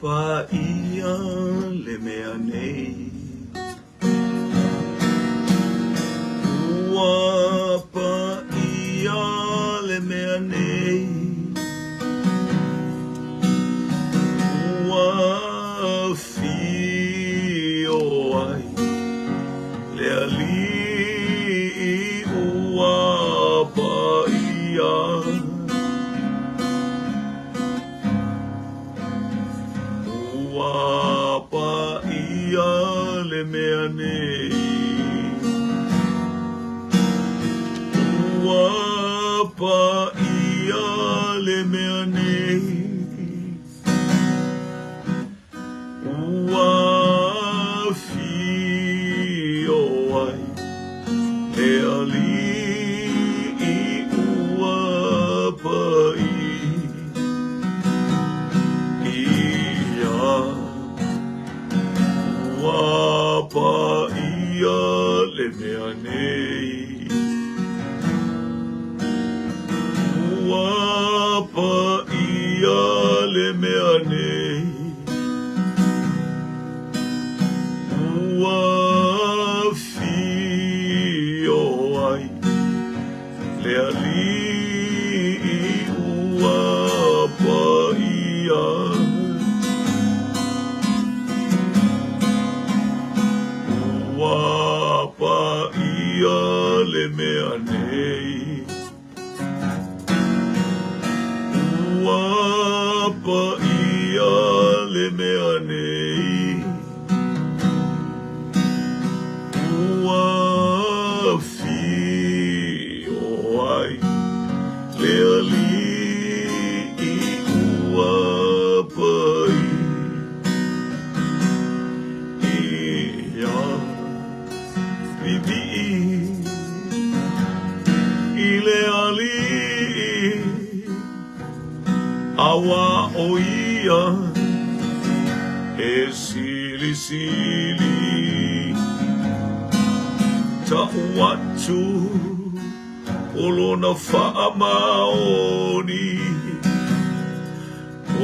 pa ia le mea nei. Ua pa ia le mea nei. Ua fio ai le ali ua pa ia. Ua pa ia le mea nei. Ua pa ia le mea nei. Ua fio ai le ali ua pa ua pa ia le mea nei. Ua pa ia le mea nei. Ua fio ai le ali ua pa ia. Ua pa ia le mea nei. Ua pa ia le mea nei. Ua fio ai le ali ua pa ile ali awa o ia e sili sili ta watu olona whaamaoni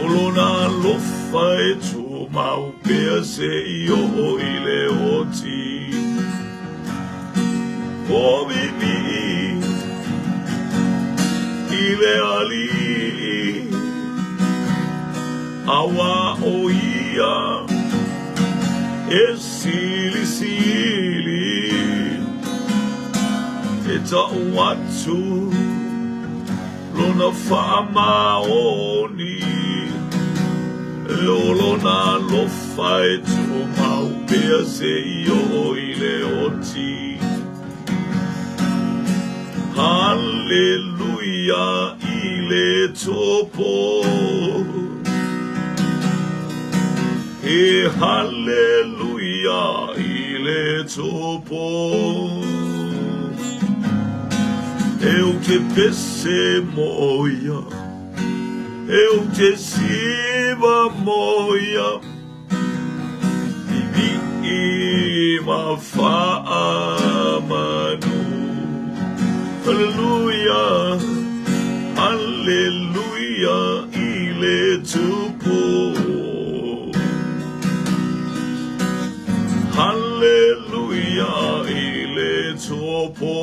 olona lofa e tu mau pea se io o ile oti o bibi ile ali awa o ia e sili sili e ta watu lona whaamaoni e olona lofa e tu mau pea se io o ile oti. Hallelujah, ile topo. E hallelujah, ile topo. Eu te pese moia, eu te siva moia. Vivi ma faamanu. Hallelujah, hallelujah, ile tupo. Hallelujah, ile tupo.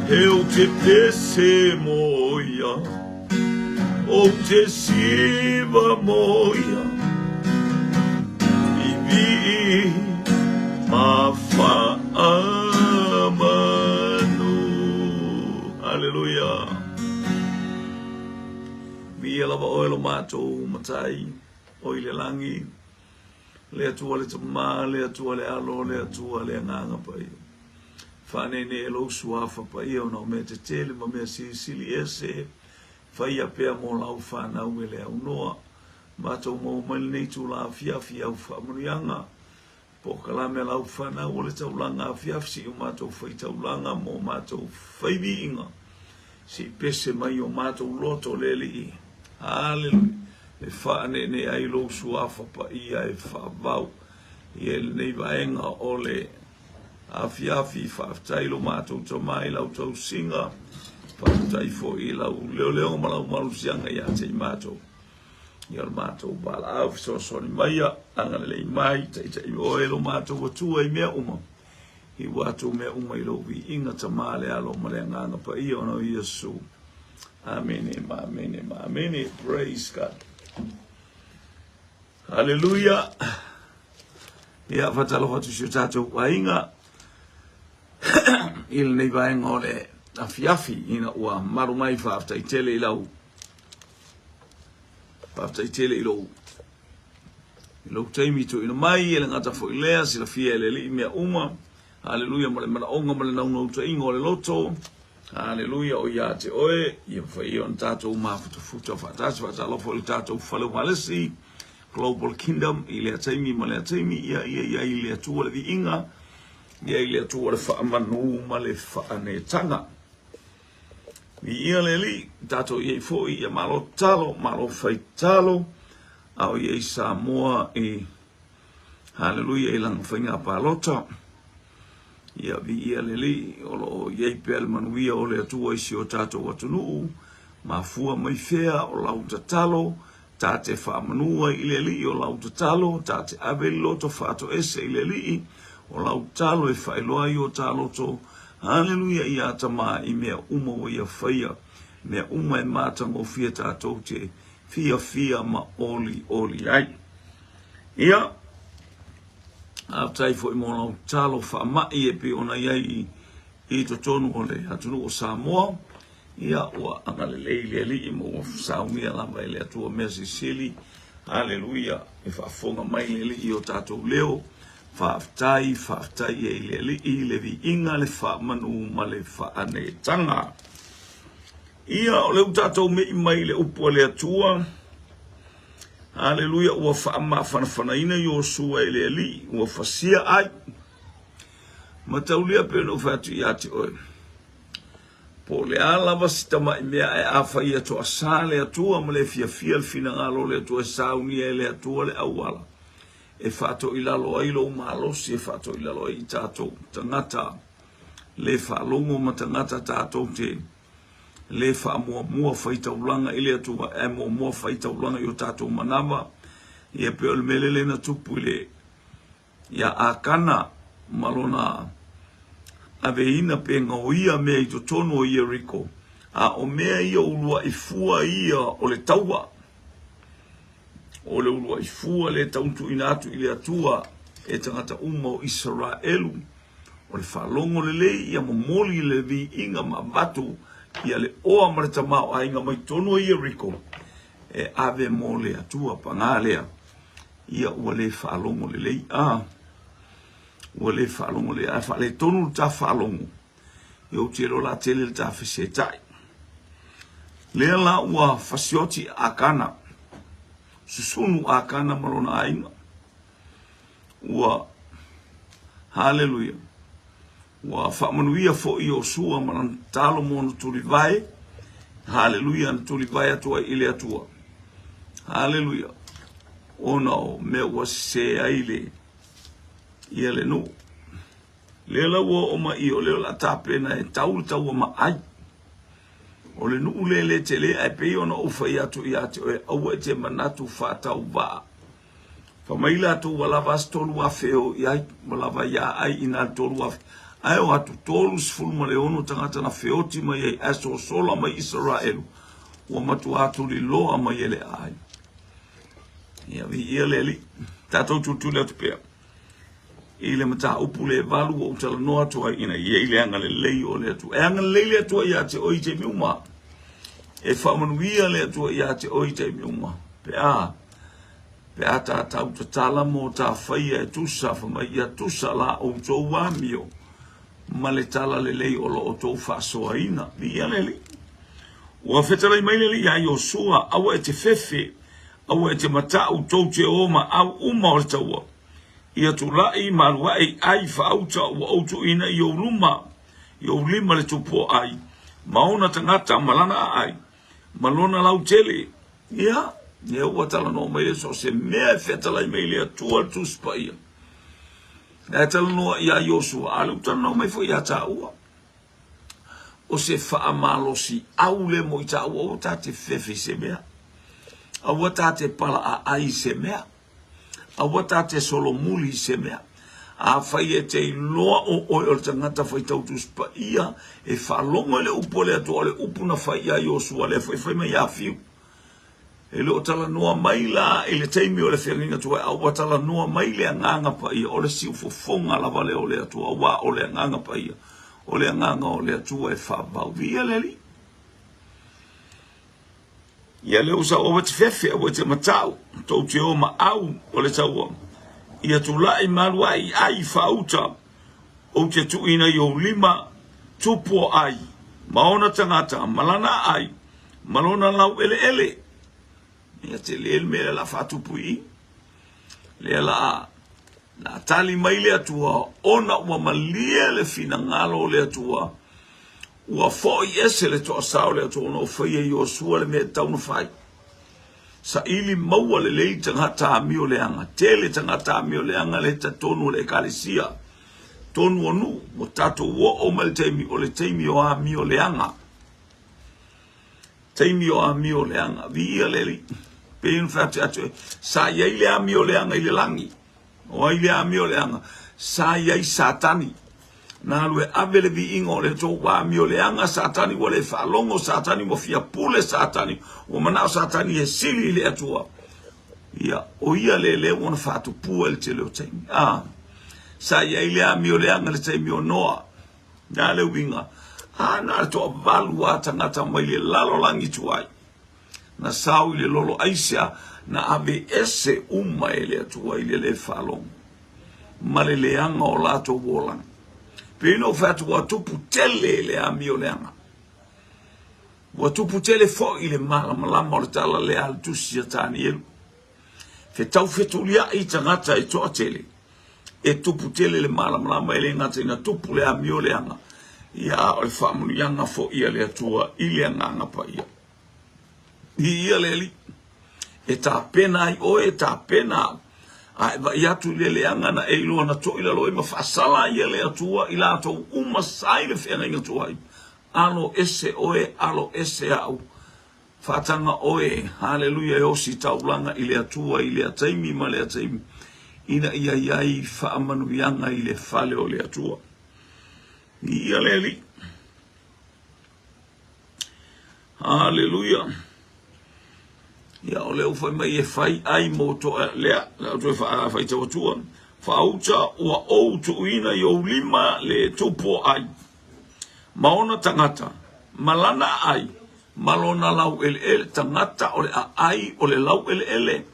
Eu te pese moia, ou te siva moia. Vivi ma faamanu. Hallelujah. Via lava oilo mato matai, oile langi, le atua le tama, le atua le alo, le atua le nganga pai. Fane ne lo suafa pai o no me te tele ma me sili ese, fai a pea mo lau fana uele au noa, mato mo mali nei tu la fia u fa munianga. Po kala me lau fana o le taulanga fiaf si o mato fai taulanga mo mato fai viinga. Si pese mai o mato loto lele i. Hallelujah. E whaane ne ai lo suafa pa ia e whaavau. I ele nei vaenga o le afiafi whaaftailo mato to mai lau tau singa. Whaaftai fo i lau leo leo malau malusianga i a te mato. ia matou bala au so ni mai anga le mai te o elo matou tu ai me uma I watu me uma I lo vi inga tamale alo male nganga pa I ono Yesu. Amen, amen, amen. Praise God. Hallelujah. Ia fatalo fatu shutato wainga. Il nei vai ngole afiafi ina ua maru mai fa afta itele ilau. Fa afta itele ilau. Ilau taimi to ina mai ele ngata fo ilea sila fia ele li mea uma. Hallelujah, mole mana onga mole na unga uta ingo le loto. Hallelujah, o ia te oe. Ia whai on tātou mafuta futa whatasi whatalofo I tātou whale walesi. Global Kingdom, I lea taimi, ma lea taimi. Ia I lea tua le vi inga. Ia I lea tua le whaamanu ma le whaane tanga. I ia le li, tātou iei fōi, ia malo talo, malo whai talo. Au iei Samoa I, hallelujah, I langa whainga pālota. Ia vi ia leli o iei pel manuia o le atua isi o tātou atunuu, ma fua mai fea o lau tatalo, tāte whaamanua I leli o lau tatalo, tāte aveli loto whaato ese I leli, o lau talo e whailoa I o taloto, hallelujah I atama I mea uma o ia whaia, mea uma e mātango fia tātou te fia ma oli ai. Ia, Aftai fo imono talo fa mai e pe ona iai I to tonu o le atunu o Samoa ia o angale leili mo saumia la mai le atua mesi sili haleluya e fa fonga mai le I o tato leo fa aftai e le vi inga le fa manu ma le fa ane tanga ia o le tato me mai le upo le atua Hallelujah, ua whaamawhanawhanaina Yosua ele ali, ua whasia ai. Mataulia pēno whatu I ate oi. Po le ala wasitama I mea e awha I atua sa le atua, ma le fia le fina ngalo le atua e saunia e le atua le awala. E whato I lalo ai lo umalosi, e whato I lalo ai tātou tangata. Le whalongo ma tangata tātou te. Le fa mua faita ulanga ile atua e mua faita ulanga yo tatou manama ia pe o melele na tupu ile ia akana malona aveina pe ngoia me I totono o Jericho a o mea ia ulua I fua ia o le taua o le ulua I fua le tauntu inatu ile atua e tangata uma o Israelu o le whalongo le lei ia momoli le vi inga mabatu ia le oa marita mao a inga mai tono I Jericho e ave mo le atua pangalea ia ua le whaalongo le lei ua le whaalongo le a le tono ta whaalongo iau tiro la tele le ta whesetai lea la ua whasioti akana susunu akana marona ainga ua hallelujah wa whaamanuia fo I Yosua manan talo mo no tuli vai hallelujah no tuli vai atua ile atua hallelujah ono me wa se aile ile no lela wo o ma I o le la tapena e tau ma ai o le nu le tele ai pe ono o fa ia tu ia tu o te manatu fa tau ba fa mai la tu wala vastolu afeo ia wala ya ai ina tolu af ai o atu tolus fulma le ono tangata na feoti mai ai aso sola mai Israelu o matu atu li loa mai ele ai ia vi ele li tatou tutu le tupea ile mata upule valu o tala no atu ai ina ile anga le lei o le atu anga le atu ia te oi te miuma e whamanuia le atu ia te oi te miuma pe a ta tala mo ta whaia e tusa whamai ia tusa la o tō wāmio ma le tala le lei o lo o tō whasoa ina ia le li ua whetara I mai le li a Yosua awa e te fefe awa e te matau tō te oma au uma o le taua ia tu lai marua e ai whaauta ua auto ina I o lima le tupo ai maona tangata malana ai malona lau tele ia ua tala no mai so se mea whetara I mai le atua tuspa ia e tala no ia Yosua ale utala no mai fo ia ta ua o se whaamalosi au le mo I ta ua o ta te fefe se mea Awata te pala a ai se mea. Awata te solo muli se mea. A fai e te loa o oi o tangata fai tautus pa ia e whalongo le upo le atua le upu na fai a Iosua le fai mai a fiu. E leo tala noa maila e le teimi o le whianginga tua e awa tala noa maile a nganga pa ia o le siu fofonga la vale o le atua wa o le nganga pa ia o le nganga o le atua e whabau via leli. Ia leo sa o wate fefe o wate matau tau te o ma au o le taua. Ia tu lai marua i ai whauta o te tuina i o lima tupo ai, maona tangata, malana ai, malona lau ele ele. Ia te leel mele la whatupu i, lea la tali mai le atua, ona ua malia le fina ngalo le atua, ua foi ese le toa sao le atua, no whaia i o sua le mea tauna whai. Sa ili maua le lei tangata amio le anga, tele tangata amio le anga le ta tonu le kalisia, tonu onu, mo tato wo o mal teimi o le teimi o amio le anga. Teimi o amio le anga, via leli, pein fati atu, sa iai le amio le anga i le langi, o ai le amio le anga, sa iai satani, na lue avele vi ingo le to wa mio le anga satani wale falongo satani mo fia pule satani o manao satani e sili le atua ia o ia le wona fatu puel te le oteng sa ia ile a mio le anga le te mio noa na le winga na to valua tangata mai le lalo langi tuai na sau ile lolo aisia na ave ese ele atua ile le falongo male le anga o lato wolang Pino fatu watupu tele le amio le anga. Watupu tele fo ile malama o tala le altusi ya tani elu. Fe tau fetulia i tangata i toa tele. E tupu tele le malama ele ngata ina tupu le amio le anga. Ia o le whamunu yanga fo ia le atua ile anga pa ia. Ia le li. E ta pena i o e ta pena ai va ia tu le anga na e lo na to ila lo ma fasala ia le atua ila to uma sai le fena inga tuai alo ese oe alo ese au fatanga oe haleluya yo si taulanga ile atua ile ataimi ma le ataimi ina ia iai fa amanu yanga ile fale o le atua ia leli haleluya ia o leo fai mai e fai ai moto lea tu fai te watua fauta ua ou tuina i o lima le tupo ai maona tangata malana ai malona lau ele tangata o le ai o le lau ele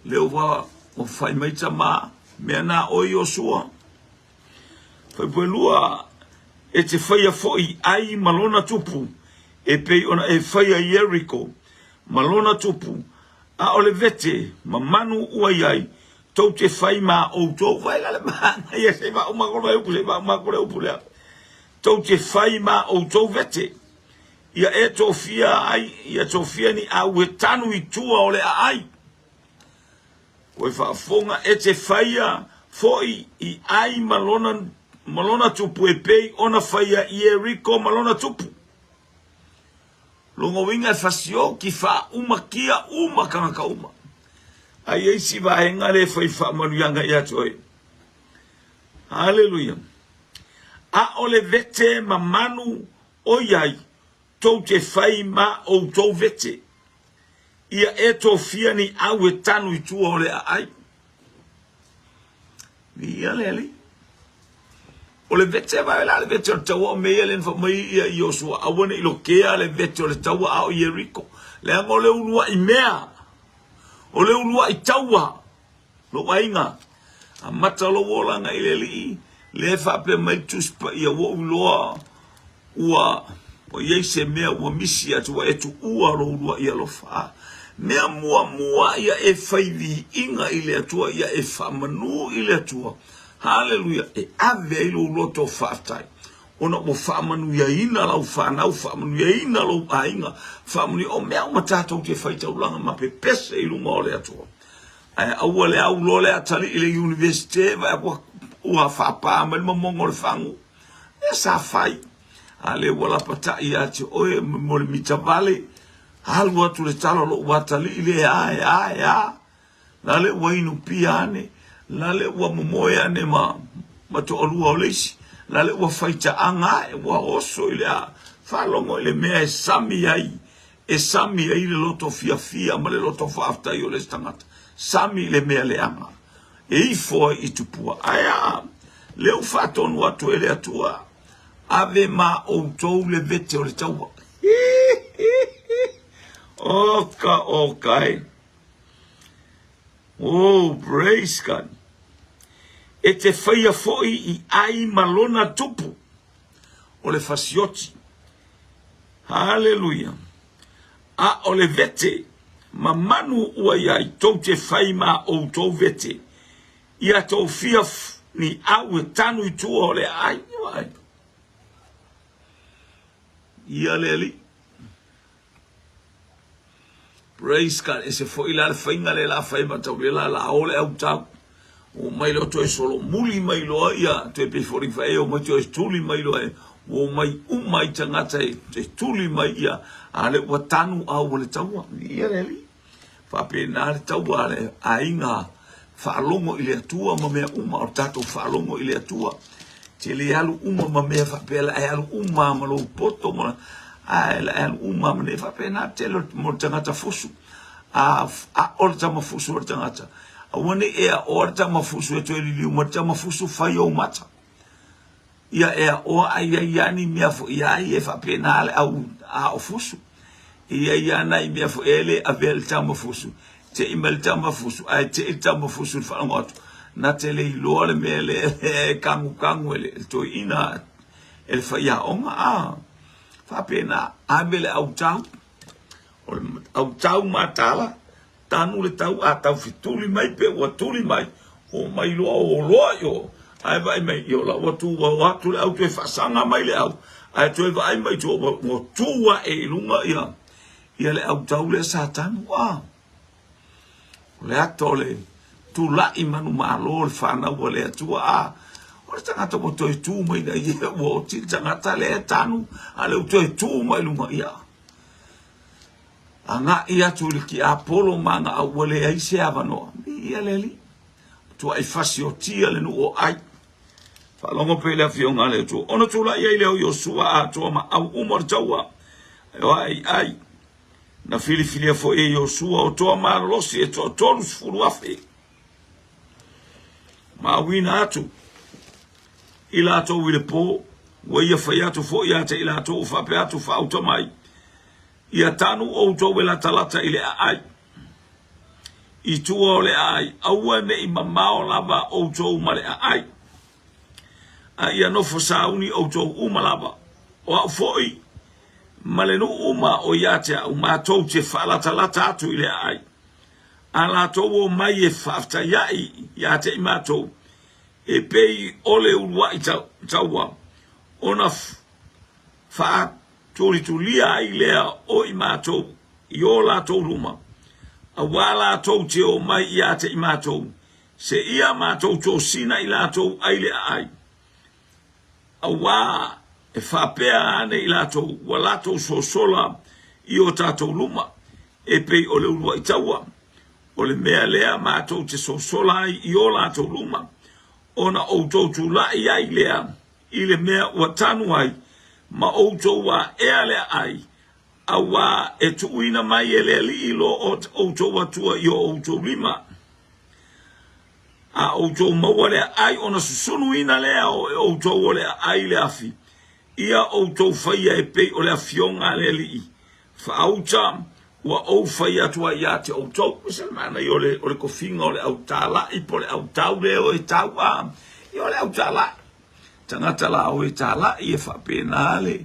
leo wa o fai mai tama mea na o Iosua fai puelua e te fai a foi ai malona tupu e pei ona e fai a Jericho malona tupu a ole vete mamanu uaiai tau te fai ma o tau fai la manga ia se ma uma kola upu se ma kola upu lea tau te fai ma o tau vete ia e tofia ai ia tofia ni a ue tanu i tua ole a ai koe whaafonga e te faia foi i ai malona tupu e pei ona faia i Jericho malona tupu longo winga fasio ki fa uma kia uma kanga uma ai ai si va engale foi fa manuanga ya toi haleluya a ole vete mamanu oyai to te fai ma o to vete ia eto fiani awe tanu i tu ole ai via leli o le vete vai la le vete o taua me ele fa mai ia Iosua awana i lokea le vete o le taua a o Jericho le anga le ulua i mea o le ulua i taua lo ainga a mata lo wolanga i le li le fa pe mai tuspa ia wo uloa ua o yeise mea ua misi atu wa etu ua lo ulua ia lo fa mea mua ia e faivi inga i le atua ia e fa manu i le atua haleluya e ave ilo loto fatai ona mo famanu ya ina lau fanau famanu ya ina lau ainga famanu o mea matata te faita ulanga ma pepese ilu ngole atua ai awale au lole atali ile university va ua fapa ma mongo le fangu e sa fai ale wala pata ia te oe mo le mitavale halu atu le talo lo watali ile ai la le wainu piane la le wa momoya ne ma to olua olisi la le wa faita anga wa oso ile falongo ile me sami ai le loto fia ma le loto fafta yo le stangata sami le me le anga e fo i tupua aya le ufato no atu ele atua ave ma o tou le vete o le taua okay. Oh, praise God. E te whaia foi I ai malona tupu o le fasioti. Hallelujah. A o le vete, ma manu ua iai tau te whaima o tau vete. Ia tau fia ni au e tanu I tua o le ai. Ia le ali. Praise God. E se foi la le whainga le la whaima tau le la ole au tau. O mai lo to e solo muli mai lo ia te pe fori fa o mai to e tuli mai lo e o mai mai tangata e tuli mai ia ale wa tanu au le tau ia le li fa pe na le tau ale ainga fa longo ile tua ma me o tato fa longo ile tua te le alu ma me fa pe la alu ma lo poto ma alu ma me fa pe na te lo mo tangata fusu a orta ma fusu tangata Awane ea orta mafusu e toe liliu marta mafusu fai o mata. Ia ea o aia iani mea fo ia e fa penale au a ofusu. Ia iana I mea fo ele a vel tamafusu. Te imel tamafusu. Ai te tamafusu fa ngoto. Na te le iloa le mele kangu ele. Toi ina ele fa ia onga a. Fa pena abele au tau. Au tau matala. Tanu le tau a tau fituli mai pe wa tuli mai o mai lo o lo yo ai vai mai yo la wa tu le au te fasanga mai le au ai tu vai mai tu o tua e lunga ia le au tau le satan wa le atole tu la I manu malo le fana wa le tua a o tanga to tu mai na ia wo ti tanga le tanu ale tu mai lunga ia Anga ia tuli ki Apollo manga a wale ai se avano. Ia leli. Tu ai fasio tia le no o ai. Fa longo pele a fionga le tu. Ono tu la ia ile o Yosua a tu ma au umar taua. Ai. Na fili fo e Yosua o to ma losi e to tolus furu afe. Ma wina atu. Ila to wile po. Wa ia fa ia tu fo ia te ila to fa pe atu fa automai. Ia tanu o tau la talata ile ai. I tua o le ai. Aua ne I mamao lava o tau ma le ai. A ia nofo sauni o tau uma lava. O au foi. Ma le no uma o iatea o mātou te whaalatalata atu ile ai. A la tau o mai e whafta iai iate I mātou. E pei ole urua I taua. Ona whaat. Tulia ai lea o I mātou, I o lātou ruma. A wā lātou te o mai I ate I mātou. Se ia mātou tō sina I lātou ai lea ai. A wā e whapea ane I lātou, wa lātou so sola I o tātou ruma. E pei o le urua I taua. O le mea lea mātou te so sola I o lātou ruma. Ona o tō lai ai lea, I le mea ua tanu ai. Ma outou wa ele ai a wa e tuina mai ele li lo outou wa tua I outou lima a outou mawale ai ona susunu ina le outou ole ai le afi ia outou faia e pe ole afionga le li fa auta wa ou faia tua ia te outou semana I ole kofinga ole autala I pole autau le o taua I ole autala Tangata la o tala I fa penale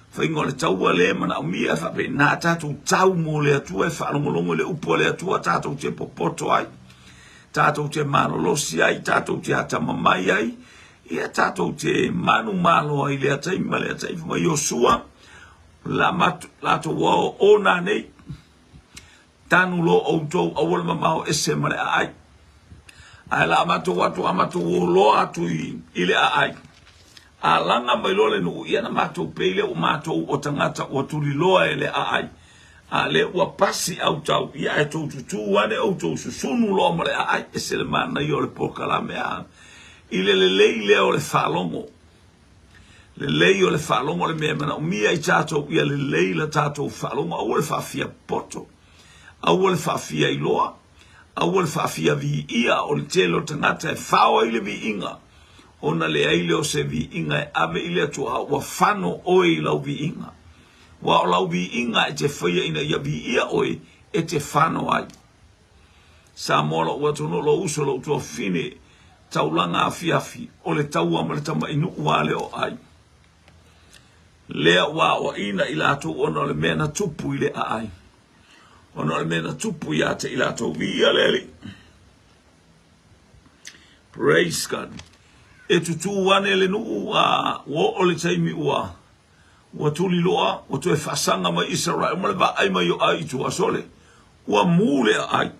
fa ingole taua le mana o mia fa pena tatu tau mo le atu e fa longo le upo le atu tatu te popoto ai tatu te mano losi ai tatu te ata mamai ai ia tatu te manu malo ai le ata male ata fa Yosua la to wo ona nei tanu lo o to awol mamao ese male ai ala mato watu amato lo atu ile ai Alanga mai lole no ia na matou peile o matou o tangata o tuli loa ele ai. a le ua pasi au tau ia e tau tutu ane au tau susunu lo mare ai e se le mana i o le pokalame a i le lei le o le whalongo le lei o le whalongo le mea mana o mia i tātou ia le lei la tātou whalongo au le whawhia poto au le whawhia i loa au le whawhia vi ia o le telo tangata e whaoa i le vi inga ona le aile o se vi inga e ave i le atua wa whano oe i lau vi inga wa o lau vi inga e te whaia ina ia vi ia oe e te whano ai sa mola ua tono lo uso lo tua fine taulanga a fiafi o le taua ma le tama inu ua leo ai lea wa o ina i lato ona le mena tupu i le a ai ona le mena tupu i ate i lato vi ia leli praise God e tutu wane le nuu a o le taimi ua tuli loa o tu e whasanga mai Israel ma le va ai mai o ai tu asole ua mule ai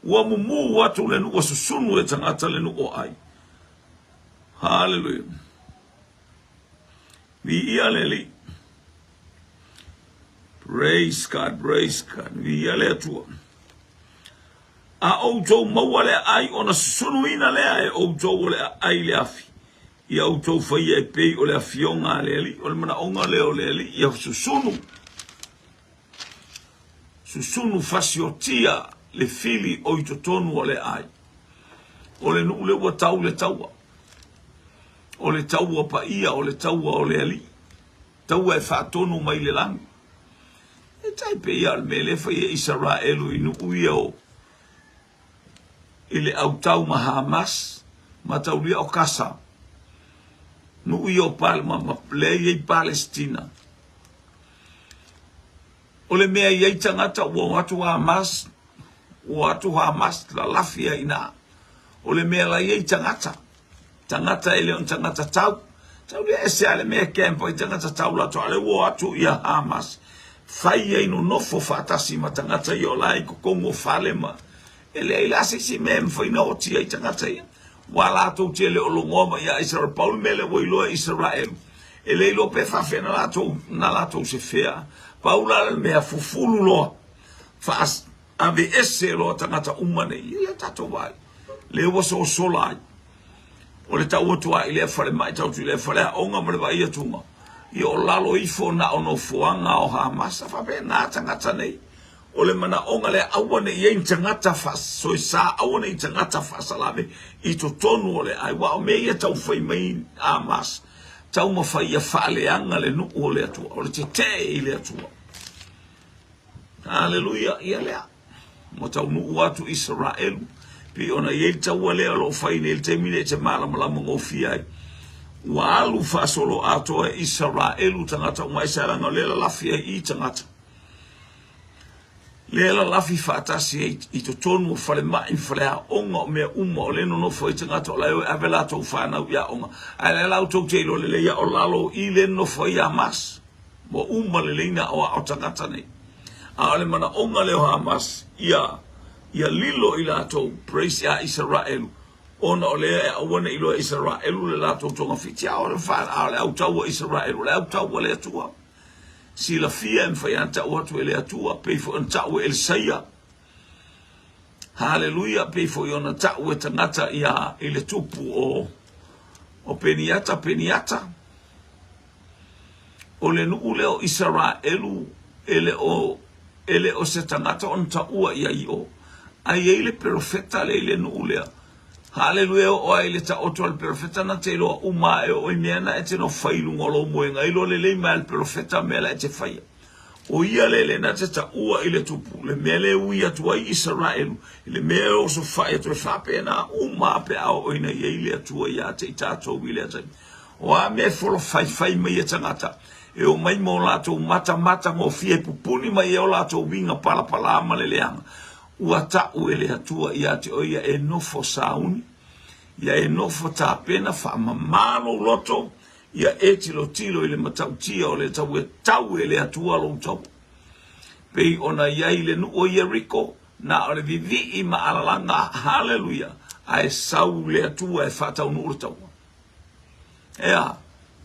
ua mumu watu le nuu susunu e tangata le nuu ai hallelujah vi ia leli praise God vi ia le atua a outou mauale ai ona susunu ina lea e outou le ai le afi ia outou faia e pei o le afionga leli o le mana onga leo leli ia susunu fasiotia le fili o itotonu o le ai o le nuu le ua tau le taua o le taua pa ia o le taua o le ali taua e whaatonu mai le langi e tai pe ia le mele faia Israelu inu uia o ile autau ma Hamas ma taulia o Kasa nu io palma ma play e Palestina o le mea iei tangata ua watu Hamas la lafia ina o le mea la iei tangata ele on tangata tau lia ese ale mea kempo i tangata tau la to ale ua watu ia Hamas fai ei no nofo fatasi ma tangata i o lai kukongo falema ele ila si mem foi no tia i tangata ia wala to tele o longoma ya Israel Paul mele wo ilo Israel ele lo pe fa fe na lato se fea Paula me fufulu lo fas ave esse lo tangata umane ile tato vai le wo so solai o le tau tua ile fale mai tau tu le fale onga mo le vai atunga i o lalo i fo na ono fuanga o Hamas fa be na tangata nei o le mana onga le awane i ein tangata fas so i sa awane i tangata fas alave i to tonu o le ai wa o me ia tau fai mai Hamas tau ma fai ia fale anga le nu o le atua o le te i le atua hallelujah ia lea mo tau nu atu Israel pi ona i tau le lo fai ne te mine te mala mala mo fiai wa alu fasolo ato Israel tangata mai saranga le la fia i tangata Lela lafi fatasi i to tonu fale mai fale onga me uma le no foi tangata o lai avela to fana ya onga ale la to telo le ya o lalo i le no foi Hamas mo uma le leina o tangata nei ale mana onga le Hamas ia lilo ila to praise ya Israel ona ole ona ilo Israel le la to tonga fitia o le fa ale au tau Israel le au tau le tua si la fia mfayanta watu ele atua pay for ntau el saya hallelujah pay for yona tau tangata ya ile tupu o peniata o le nu leo Israelu ele o se tangata on tau ya io ai ele profeta le nu leo hallelujah o ile ta otol profeta na telo uma o imiana e no failu ngolo moenga ilo le mal profeta mela e faia o ia le na ta ua ile tupu le mele uia tu Israel ile meo so faia to fa pena uma pe o ina ile tu ia te tato ile ta o a me folo fai mai tangata e o mai mo lato mata mo fie pupuni mai o lato winga pala ama le leanga ua ta uele atua ia te oia e nofo sauni ia e nofo ta pena fa mamalo loto ia e tilo ile matautia o le tau ele atua lo tau pei ona ia ile nu o Jericho na ole vivi i maalanga hallelujah ai sau le atua e fata unu tau ea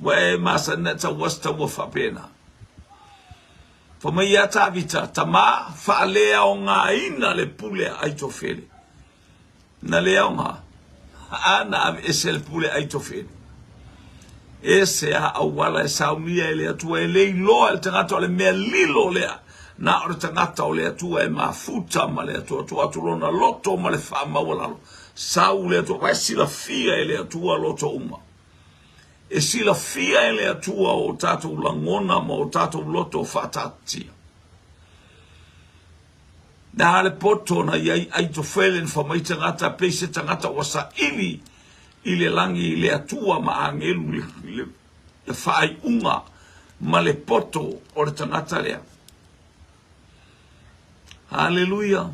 we masa neta wasta wa fa pena Whamaia tāwita, tamā, whaalea o ngā ina le pule Aitofele. Na lea o ngā, ana ave ese le pule Aitofele. Ese a awala e saunia e lea tua e lei loa e tangata o le mea lilo lea. Na ora tangata o lea tua e mafuta ma lea tua atulona loto ma le wha mawalalo. Sau lea tua, vai sila fia e lea tua loto uma. E sila fia e lea tua o tātou langona ma o tātou loto whatatia. Nā le poto na iai Aitofele ni whamai tangata pleise tangata wasa ili i le langi i le atua ma angelu le whaai unga ma le poto o le tangata lea. Hallelujah.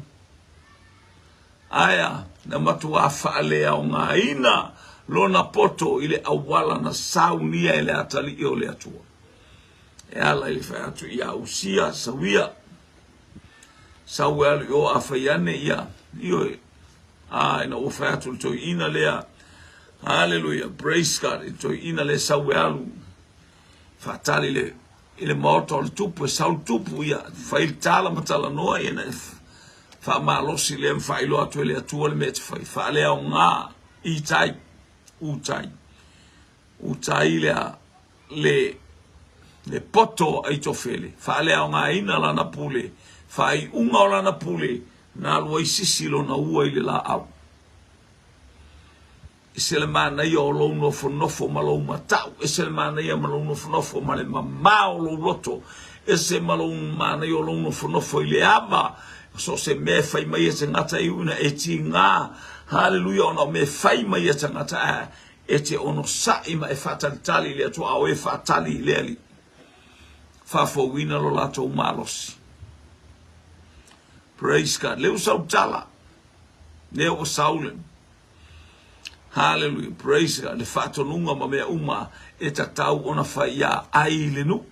Aya, na matua whaalea o ngā ina lona poto i le awala na saunia i le atali i o le atua. E ala i le whai atu i a usia sawia. Sawe alu i o a whaiane ia. Ioi. Ina o whai atu le toi ina lea. Hallelujah. Praise God. I toi ina le sawe alu. Whaatali le. I le maota o le tupu e sau tupu ia. Whai tala matala noa i na wha malosi le mwhailo atu e le atua le mete whai. Wha lea o ngā i tai. Utai. Utai lea le poto Aitofele. Wha lea o ngā ina lana pule. Whai unga o lana pule. Nā lua i sisilo na ua i le la au. E se le mana ia o lou nofo ma lou matau. E se le mana ia ma lou nofo ma le mamao lou loto. E se ma lou mana ia o lou nofo i le ama. So se me fai mai e te ngata i una e ti ngā. Hallelujah, ono me fai mai e te ngata e te ono sai ma e whatalitali le atua o e whatali le ali. Whafo wina lo lato umalosi. Praise God. Leo sau tala. Leo o saulen. Hallelujah. Praise God. Le whatonunga ma mea uma e ta tau ona whai ia ai le nu.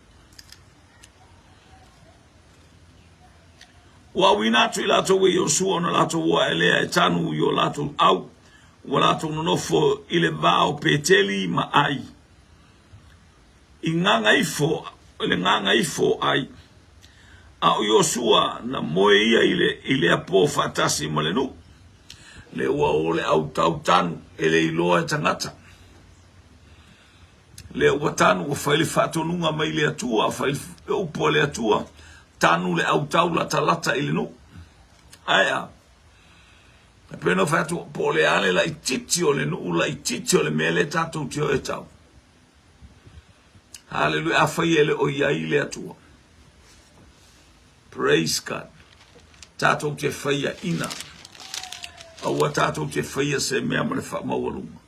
Wa winatu i lato we Yosua na lato wa elea e tanu yo lato au. Wa lato nonofo ile vao peteli ma ai. I nganga ifo, ile nganga ifo ai. A Yosua na moe ia ile apo fatasi ma le nu. Le ua ole au tau tanu ele iloa e tangata. Le ua tanu o whaile whatonunga mai le atua, whaile upo le atua, tanu le au tau la talata ili nu. Aya. E peno whatu po le ale la ititi o le nu, la ititi o le mele tatou tio e tau. Hallelujah, a whaile o iai le atua. Praise God. Tatou te whaia ina. Aua tātou te whaia se mea mare wha maualunga.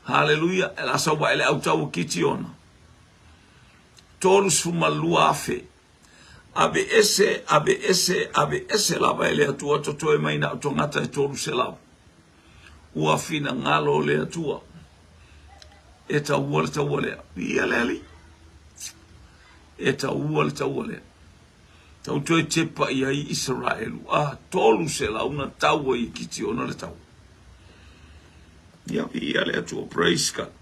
Hallelujah. E la sawa ele au tau kiti ona. Tolus fuma lua afe. Abe ese lava ele atua toto e maina o tongata e tolus e lau. Ua fina ngalo le atua. E ta ua le ta ua lea. Ia leli. E ta ua le ta ua lea. Tau toi tepa i ai Israelu. Tolu se la una taua i kiti ona le tau. Ia le atua, praise God.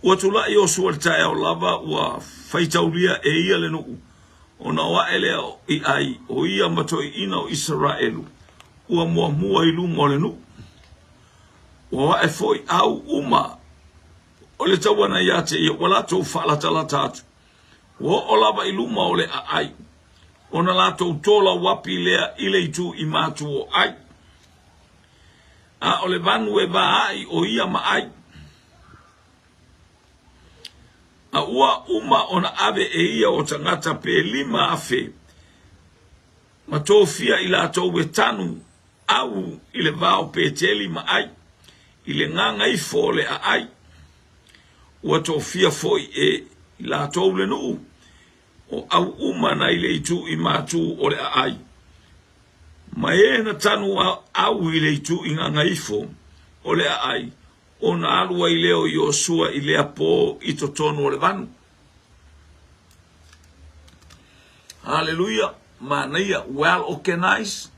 Ua tula i osu al tae au lava, ua whaitauria e ia le nuku. Ona wa ele i ai, o ia matoi ina o Israelu. Ua mua i lungo le nuku. Ua wa e foi au uma. O le tawana ia te ia wala tau whaalatala tātu. O lava i luma o le ai. O na lātou tola wapi lea ile tu i mātu o ai. A o le vanu e ba ai o ia ma ai. A ua uma o na ave e ia o tangata pe lima afe. Ma tō fia i lātou e tanu au i le vao pe teli ma ai. I le nganga i fo le a ai. Ua tō fia foi e la tōu le nuu. O au umana i le itu i mātū o le ai. Ma e na tanu au i le itu i nganga ifo o le ai. O na alua i leo Yosua i lea pō i to tonu o le vanu. Hallelujah. Manaia, well organized,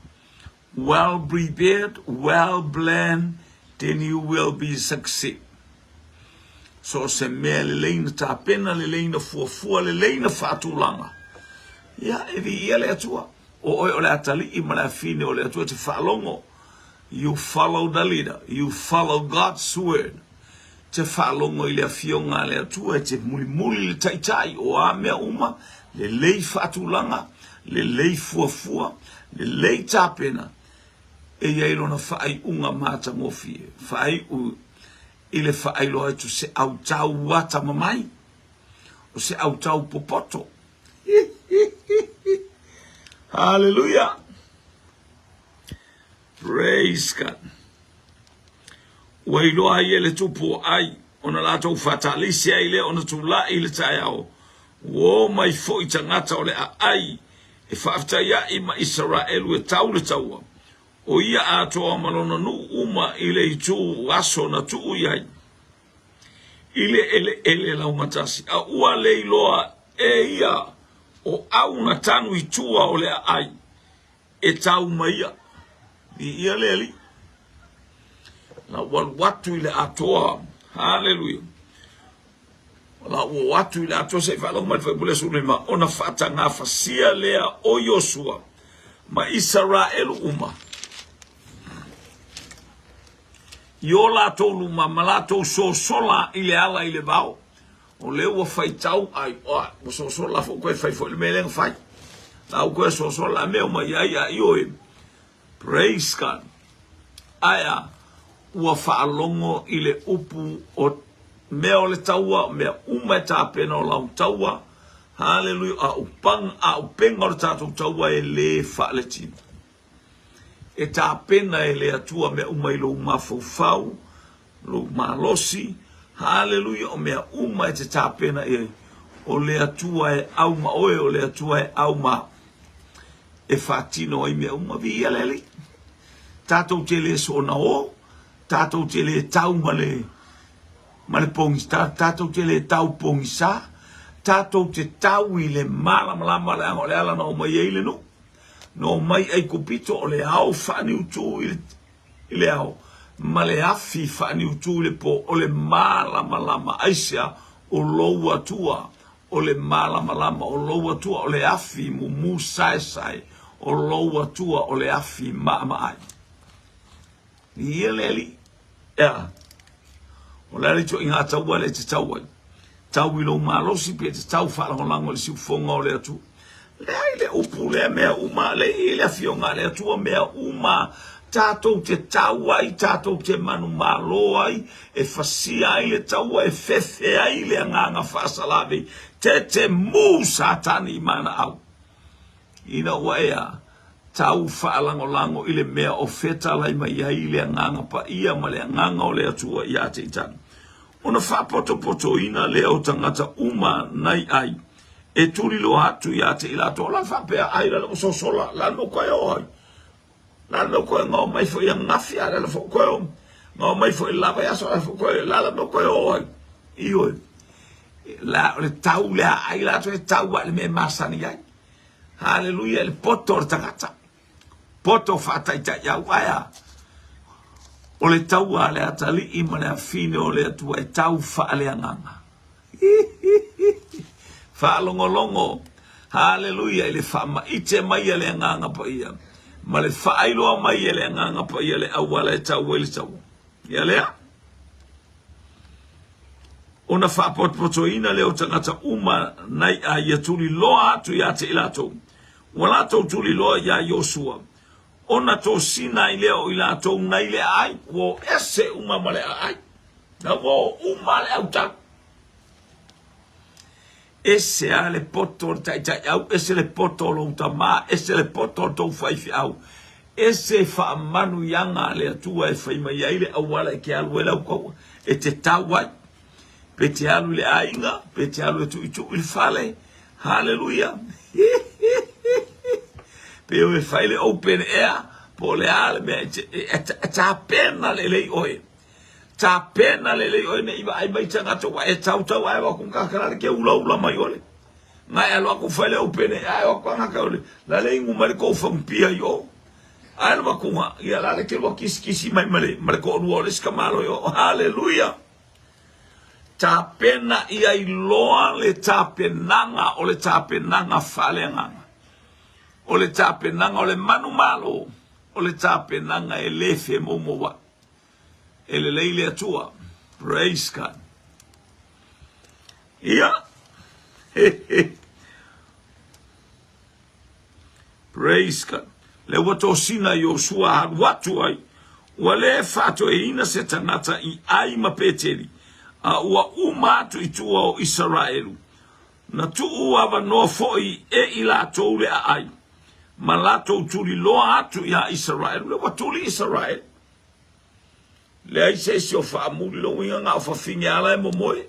well prepared, well planned, then you will be succeed. So se mea le leina tapena, le leina fuafua, le leina whaatulanga. Ia, evi ia le atua. O le atali I mana fine o le atua te whaalongo. You follow the leader. You follow God's word. Te whaalongo I le afionga le atua, te muli le taitai o a mea uma, le lei whaatulanga, le lei fuafua, le lei tapena. E iai lona whaai unga mata ngofie. Whaai u I le whaai loa tu se au tau wata mamai. O se au tau popoto. Hallelujah. Praise God. Wai loa I ele tupu ai. Ona lato fatalisi ai le ona tu la I le taiao. Wo mai fo I tangata o le a ai. E whaafta ia I ma Israelu e tau le taua. O ia atoa malona nu uma I le itu aso na tuu iai. Ile ele lau matasi. A ua le iloa e ia o au na tanu itua o le ai. E tau maia. I ia le ali. Na watu ile atoa. Hallelujah. La watu ile atoa se falo ma fe bule sulu ma ona fata nga fasia lea o Yosua. Ma Israel uma. Yola tolu mamalato so sola ile ala ile bao. O leo fai tau ai o so sola fo ko fai fo le meleng fai. Na ko so sola me o mai ai o. Praise God. Aya ua whaalongo I le upu o mea o le taua, mea uma e tāpena o lau taua. Hallelujah. A upenga o le tātou taua e le whaaletina. E tāpena e le atua mea uma I lo mafaufau, lo malosi. Hallelujah. O mea uma e te tāpena e o le atua e au ma oe, o le atua e au ma e whaatino I mea uma vi aleli. Tātou te le so na o, tātou te le tau male pongisa, tātou te le tau pongisa, tātou te tau I le malama le ango le ala na o mai eile no. No mai ai kupito o le au whaani utu I le au. Ma le afi whaani utu le po o le malama aisia o loua tua. O le malama o loua tua o le afi mu sai o loua tua o le afi ai. Ia leli. Ea. O leli to inga taua le te taua. Tau I lo malosi pe te tau whalangolango le siufonga o le atu. Le ai le upu le mea uma le I le afionga le atua mea uma. Tātou te taua I tātou te manu maloa I. E fasia I le taua e fefe ai le anganga whaasalawe. Te mu satani mana au. Ina ua ea. Tau whaalangolango I le mea o feta lai mai ai le anganga pa ia ma le anganga o le atua I ate itani. Ona whapoto ina le o tangata uma nai ai. E turi lo atu I ate ilato. La whapea ai la o sosola. La no koe oi. La no koe ngau mai fo I ngafia. La fo koe o. Ngau mai fo I lava yaso. La fo koe. La no koe oi. Ioi. La le tau le ai la to e tau le me masani ai. Hallelujah. Le poto o tangata. Poto whataita iau aia. O le tau a le atali I ma le afine o le atua e tau whaale anganga. Whaalongolongo. Hallelujah. I le whaama ite mai le anganga pa ia. Ma le whaailoa mai le anganga pa ia le awala e tau e le tau. Ia lea. Ona whaapoto ina le o tangata uma nai a ia tuli loa atu ia te ilatou. Wala tau tuli loa ia Yosua. Ona to sina I leo I latou nai le ai. Wo ese uma ma le ai. Na wo uma le au tau. Ese a le poto taitai au. Ese le poto lo utama. Ese le poto tau whaifi au. Ese whaamanu yanga le atua e whaima iaile awala e ke alu e lau kaua. E te tawai. Pe te alu le ainga. Pe te alu e tu itu il fale. Hallelujah. Pe o e whaile open air. Po le ale me ta pena le lei oe. Ta pena le lei oe ne iwa ai mai tangata wa e tau ai wa kung kakara ke ula mai ole. Ngai alo aku whaile open air ai wa kung kakara. La lei ngu mare ko whampia yo. Ai wa kunga. Ia la le ke wa kisi mai mare ko rua le skamalo yo. Hallelujah. tapena ia iloa le tapenanga o le tapenanga faleanganga. O le tapenanga o le manu malo. O le tapenanga e lefe momoa. E le leile atua. Praise God. Ia. Praise God. Le wato sina Yosua watu ai. Wale fato e ina se tangata I ai mapeteri. Ua umatu itua o Israelu. Na tuu ava no foi e ila toule a ai. Malato tuli loa atu ya Israelu. Le watuli Israel. Le ai se si o whaamuli lo inga ngā whawhingi ala e momoe.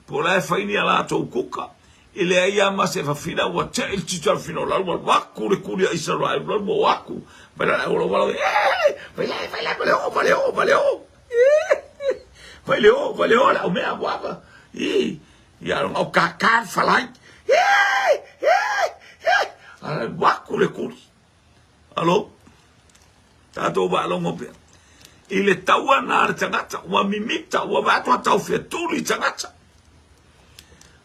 Po lai whaini ala tau kuka. Ile ai ama se whawhina ua te il titar whino lalua waku le kuri a Israel. Lalua waku. Pera e ora wala. Vai leo. Vai leo, la o mea guapa. Ia o kakar falai. Waku le kuri. Alo? Tato ba longo pea. Ile taua na tangata, ua mimita, ua vatua tau fia tuli tangata.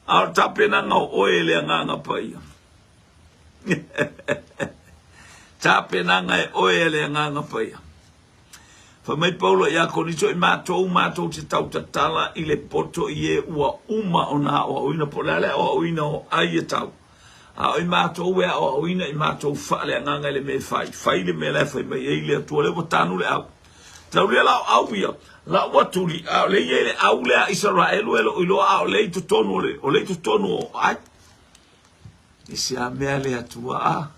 Au tapena ngau oele nganga paia. Tapena ngai oele nganga paia. Fa mai Paulo ia konito I mātou te tau tatala I le poto I e ua uma o nā o oina polale o oina o ai e tau. A oi mātou ea o oina I mātou whaale nganga le me whai. Whai le me le whai mai e le atua le wa tānu le au. Tau le lau au ia. La waturi a le ye le au le a Israelu e lo ilo a o le tu tonu le. O le tu tonu o ai. E se a mea le atua a.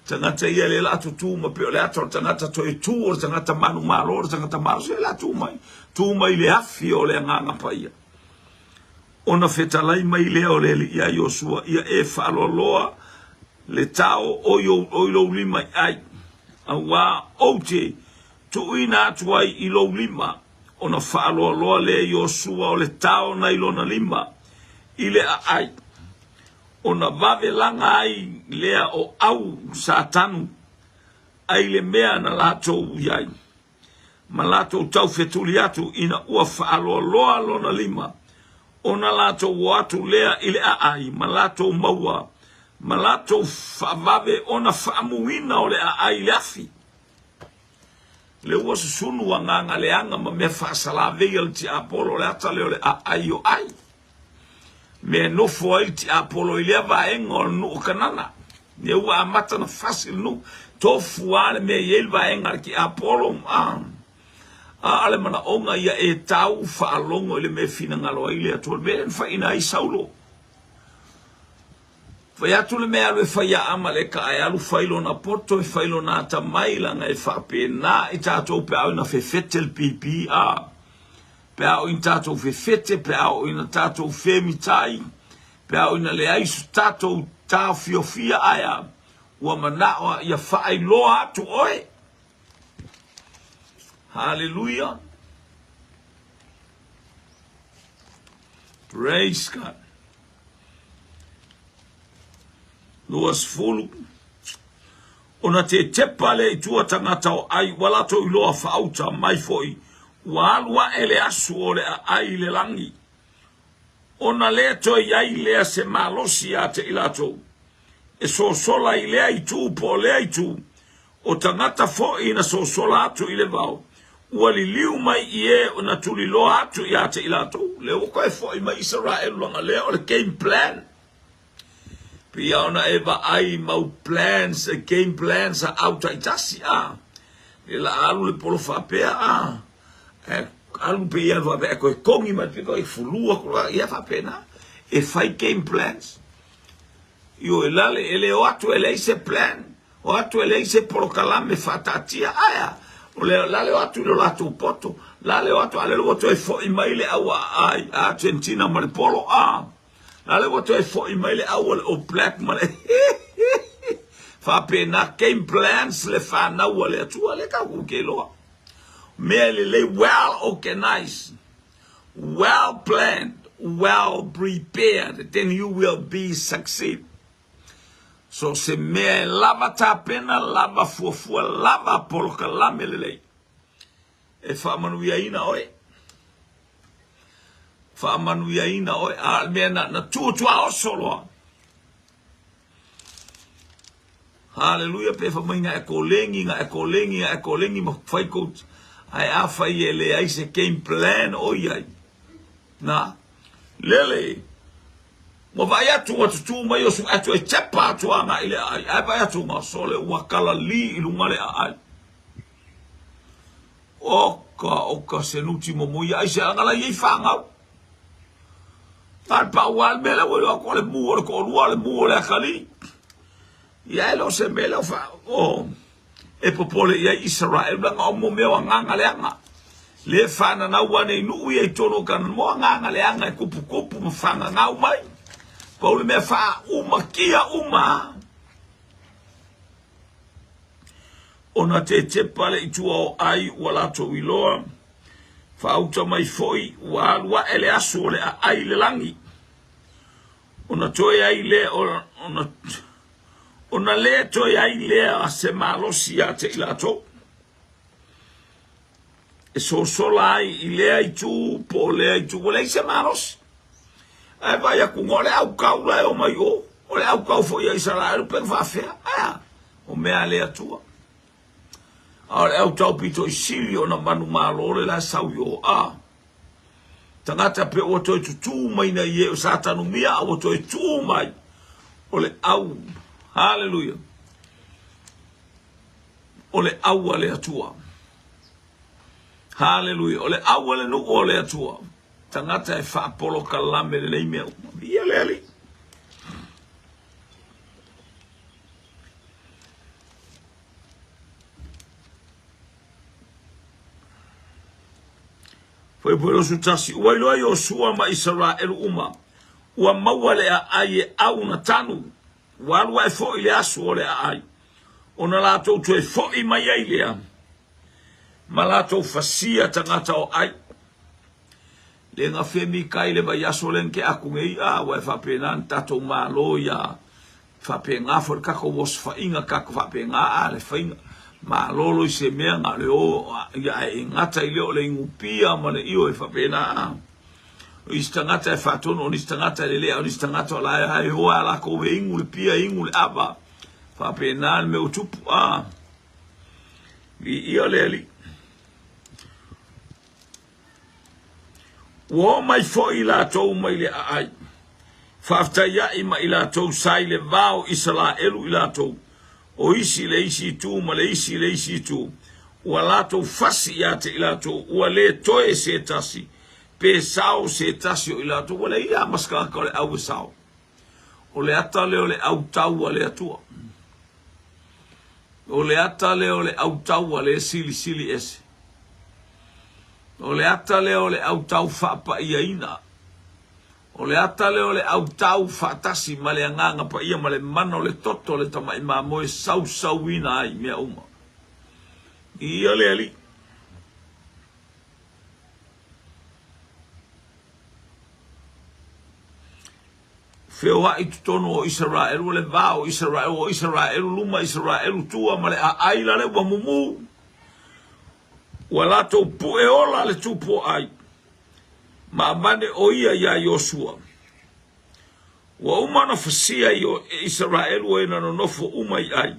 Tangata ia le la tu ma pe le ato tangata to e tu o tangata manu malo o tangata malo se la tu mai le afi o le nganga paia. Ona fetalai mai le o le ia Yosua ia e faloloa le tao o lo lima ai. Awa ote tu ina tuai I lo lima ona faloloa le Yosua o le tao na ilona lima ile ai. Ona vave langa ai lea o au satanu ai le mea na lato iai. Ma lato tau fetuli atu ina ua whaaloaloa lona lima. Ona lato watu lea ile ai. Ma lato maua. Ma lato whavave ona whaamuina o le ai le afi. Le ua susunu wa nganga leanga ma me whaasalavei al ti Apollo le ata leo le ai o ai. Me no foi ti Apollo ile va engol no kanana ne ua amata na fasil no to fuale me yel va engar ki Apollo ale mana onga ia e tau fa longo ile me fina ngalo ile to be fa ina I Saulo fa ya tu le me ale fa ya amale ka ai alu failo na porto e failo na ta maila nga e fa pena I tato pe au fe fetel pipi pe au in tato fe fete, pe au in tato fe mitai, pe au in le aisu tato ta fiofia aya, ua manawa ia fai loa atu oe. Hallelujah. Praise God. Luas fulu. Ona te tepale I tua tangata o ai, walato I loa fauta mai foi, Walwa ele asu o le ai le langi. Ona le to iai lea se malosi a te ilato. E so sola I lea I tu po lea I tu. O tangata fo ina so sola atu I le vau. Ua li liu mai I e o na tuli lo atu I a te ilato. Le wako e fo I mai Israel langa lea o le game plan. Pia ona eva ai mau plans, game plans a auta itasi a. Le la alu le polo whapea alu pe ia va be ko kongi ma pe ko fulua ko ia fa pena e fai game plans io ele o atu ele se plan o atu ele se proclame fatatia aya o le o atu lo atu poto le o atu ale lo to e fo email ai Argentina ma le polo le o to e fo email o black ma fa pena game plans le fa na o le atu le ka ku ke lo merely well organized, well planned, well prepared, then you will be succeed. So se me lava tapena, lava fuafua, lava poloka lamelele. E fa manuia ina oe. whaamanu ia ina oi a mea na tuatua o soloa. Hallelujah, pe whamai ngā e kolengi ma whai coach. Ai a whai e le ai se game plan o iai. Na, lele, mo vai atu tu mai o su atu e tepa atu anga ile ai. Ai vai atu ma sole wakala li ilungale a ai. Oka senuti mo mui ai se angala iei whangau. Ai pa ual mele wale a kole mua le ko lua le mua le akali. Ia lo se mele fa e popole ia Israel nga o mo mea nganga le anga le fana na wane nu ia tono kan mo nganga le anga kupu mfanga ngau mai pa le me fa uma kia uma ona te pale itua ai wala to wiloa fa auto mai foi wa ele aso le ai le langi ona toi ai le ona le toi ai le a se malosi a te ilato e so solai i le ai tu po le ai tu le se malos ai vai a kungole au kaula o mai o le au kau foi ai sala per fa fe o me ale atua ora au tau pito silio na manu malo le la sau yo tangata pe o toi tu mai na ye o satanu mia o toi tu mai o le au. Hallelujah. Ole awale atua. Hallelujah. Ole awale no ole atua. Tangata e fa polo kalame le email. Bia leli. Foi por isso tasi. Wailo ayo sua ma Israel uma. Wa mawale a aye au na tanu. Walu e fo ile asu ole ai. Ona lato tu e fo i mai ai lea. Ma lato fasia tangata o ai. Le nga femi kai le ba yaso lenke aku ngei wa fa penan tato malo ya. Fa penga for kako wos fa inga kako fa penga le fa inga. Ma lolo i se mea nga le o ya ingata ile ole ingupia ma le io e fa pena. Istangata e fatono, istangata le lea, istangata la ai hoa la ko ve ingul pia ingul aba. Fa penal me utupu Ia leli. Wo mai fo ila to mai le ai. Fa afta ya ima ila to sai le vao Israelu ila to. O isi le isi tu ma le isi tu. Wala to fasi ya te ila to. Wale to e se tasi. Pe sao se tasio ila tu wala ia maska ka le au sao o le ata le ole au tau le atua o le ata le ole au tau le sili ese o le ata le ole au tau fa pa ia ina o le ata le ole au tau fa tasi male nganga pa ia male mano le toto le tama ima mo e sau ina ai mea uma ia le ali. Feo ai tono o Israel le vao Israel luma Israel tua male a aila le wa mumu wala to pu e ola le tupo ai ma mane o ia ya Joshua wa umana fasia yo Israel we na no fo umai ai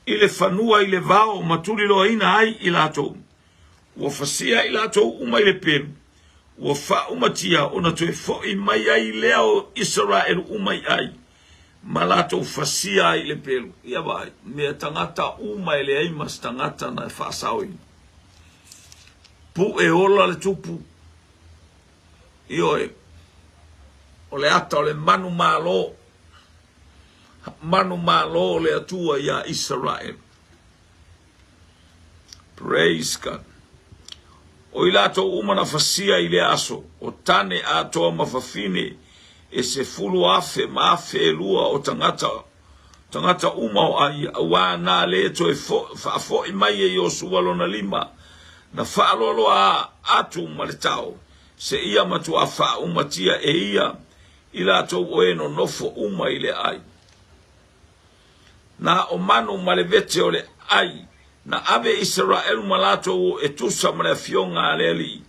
ile fanua ile vao matuli lo ina ai ila to wa fasia ila to umai le pelu wa fa umatia ona to fo i mai ai leo Israel umai ai malato fasia ile pelu ia vai me tangata umai le ai mas tangata na fa saoi pu e ola le tupu io o le ata o le manu malo le atua ya Israel. Praise God. O ilato umana fasia ile aso o tane ato mafafine e se fulu afe maafe lua o tangata uma o ai wa na le to e fo i mai e Joshua lona lima na fa lolo a atu maletao se ia matu a fa umatia e ia ilato oeno nofo uma ile ai na o manu malevete ole ai na ave Israel malato e tusa mre fionga aleli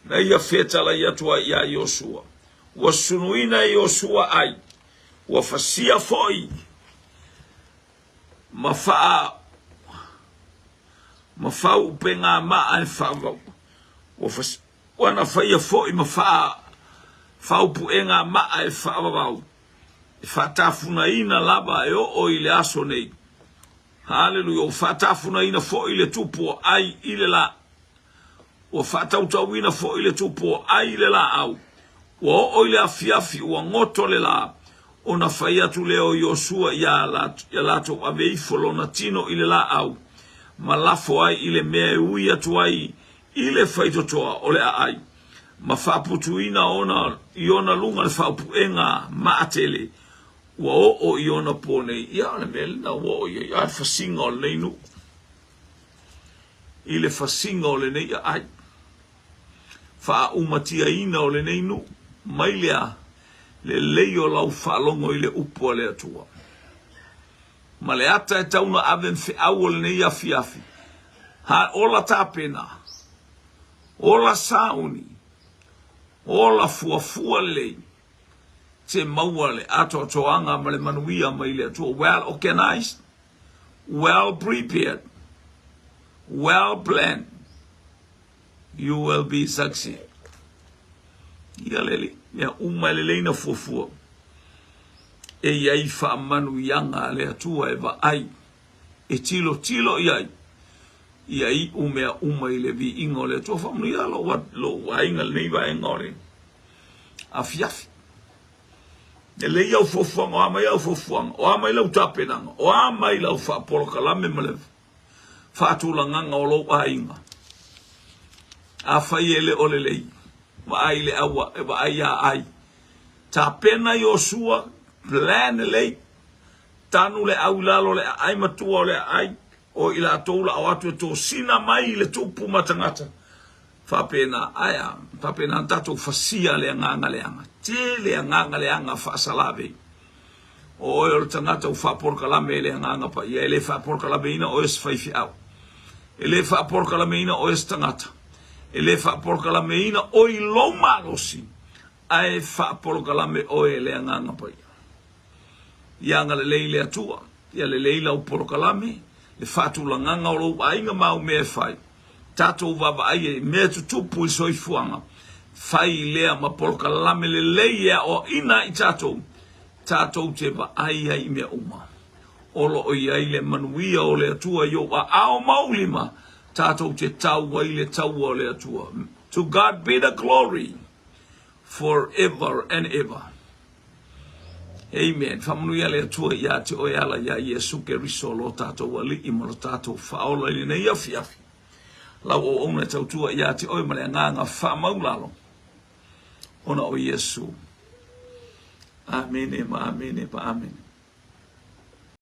na ia fetala ia tua ia Yosua wa sunuina Yosua ai wa fasia foi mafau penga ma ai fava wa fas wana faia foi fau puenga ma ai fava fatafuna ina laba o ile aso nei. Hallelujah. Fatafuna ina fo ile tupo ai ile la. O fatautawina fo ile tupo ai ile la au. O ile afiafi wa ngoto le la. Ona fayatu leo Yosua ya lato abeifolo na tino ile la au. Malafo ai ile meuia tuai ile faitotoa ole ai. Mafaputuina ona iona lunga le faupuenga maatele. Wa o iona pone ya le mel na wo ya fasinga o le nu ile fasinga o le nei ai fa umatia ina o le nei nu mailia le leio lau fa longo ile upo le atua male ata e tauna aven fe au le nei afiafi ha ola tapena ola sauni ola fuafua lei te mauale ato toanga male manuia maile to well organized, well prepared, well planned, you will be succeed. Ia lele, ya umalele na fofua. E iai fa manuianga le atua eva ai. E tilo iai. Iai umea umaile vi ingo le atua fa manuia lo wainga neiva engore. Afiafi. Ele ia fofuanga, o ama ia fofuanga, o ama ila utapenanga, o ama ila ufa polokalame malev. Fatulanganga o lo ainga. Afa ele olelei. Ma aile awa, eba aia ai. Tapena Yosua, plan lei. Tanu le au lalo le ai matua le ai. O ila atoula o atu to sina mai le tupu matangata. Fapena aya, fapena tato fasia le nganga le anga. Le nganga le anga fa salave o el tangata fa porkalame le nganga pa ia le fa porkalame ina o es faifi au ele fa porkalame ina o es tangata ele fa porkalame ina o I loma losi ai fa porkalame o le nganga pa ia ngale le atua ia le leila o porkalame le fa tu nganga o lo ainga mau me fai tato va ai me tupu so ifuanga fai lea ma polka lame le leia o ina I tatou te va ai mea uma. Olo o iai le manuia o le atua yo a ao maulima tatou te tau wai le tau o le atua. To God be the glory forever and ever. Amen. Whamanuia le atua ia te oeala ia Yesu ke riso lo tatou wali I maro tatou whaola I nei afiafi. Lau o ona tautua ia te oe male nganga whamaulalo. Ona o Yesu. Amen, amen, amen.